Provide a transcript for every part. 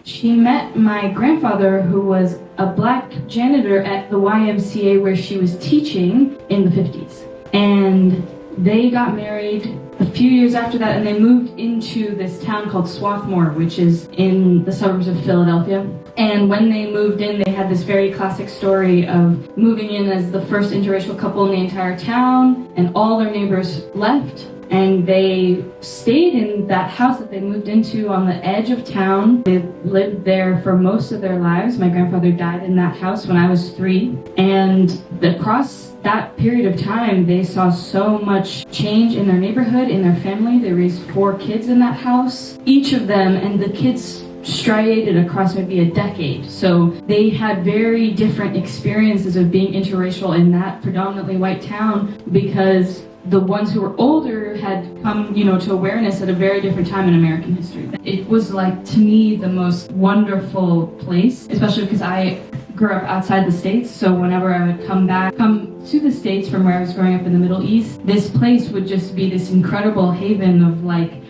She met my grandfather, who was a black janitor at the YMCA where she was teaching in the 50s. And they got married a few years after that, and they moved into this town called Swarthmore, which is in the suburbs of Philadelphia. And when they moved in, they had this very classic story of moving in as the first interracial couple in the entire town, and all their neighbors left. And they stayed in that house that they moved into on the edge of town. They lived there for most of their lives. My grandfather died in that house when I was 3. And across that period of time, they saw so much change in their neighborhood, in their family. They raised 4 kids in that house. Each of them, and the kids striated across maybe a decade. So they had very different experiences of being interracial in that predominantly white town, because the ones who were older had come, to awareness at a very different time in American history. It was like, to me, the most wonderful place, especially because I grew up outside the States. So whenever I would come to the States from where I was growing up in the Middle East, this place would just be this incredible haven of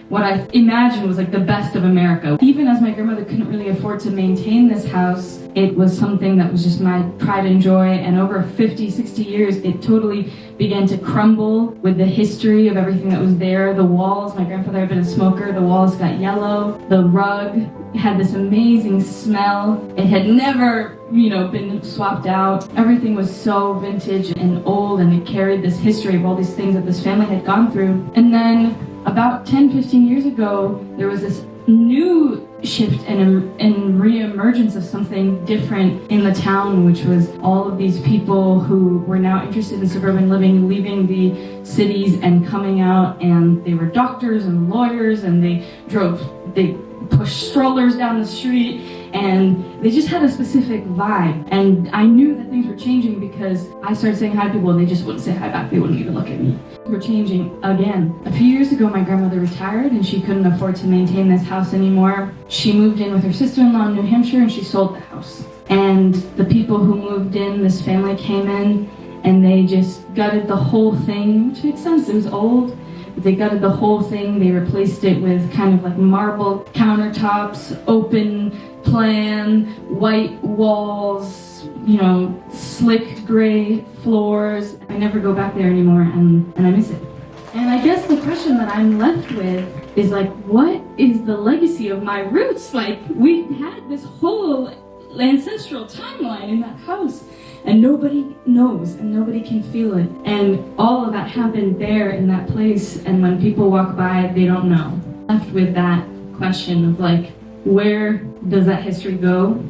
what I imagined was the best of America. Even as my grandmother couldn't really afford to maintain this house, it was something that was just my pride and joy. And over 50, 60 years, it totally began to crumble with the history of everything that was there. The walls, my grandfather had been a smoker, the walls got yellow. The rug had this amazing smell. It had never, been swapped out. Everything was so vintage and old, and it carried this history of all these things that this family had gone through. And then about 10, 15 years ago, there was this new shift and re-emergence of something different in the town, which was all of these people who were now interested in suburban living, leaving the cities and coming out, and they were doctors and lawyers, and they pushed strollers down the street, and they just had a specific vibe. And I knew that things were changing because I started saying hi to people and they just wouldn't say hi back. They wouldn't even look at me. We're changing again. A few years ago, my grandmother retired and she couldn't afford to maintain this house anymore. She moved in with her sister-in-law in New Hampshire and she sold the house. And the people who moved in, this family came in and they just gutted the whole thing, which makes sense, it was old. They gutted the whole thing. They replaced it with kind of marble countertops, open plan, white walls, slick gray floors. I never go back there anymore, and I miss it. And I guess the question that I'm left with is what is the legacy of my roots? We had this whole ancestral timeline in that house, and nobody knows and nobody can feel it. And all of that happened there in that place, and when people walk by, they don't know. Left with that question of where does that history go?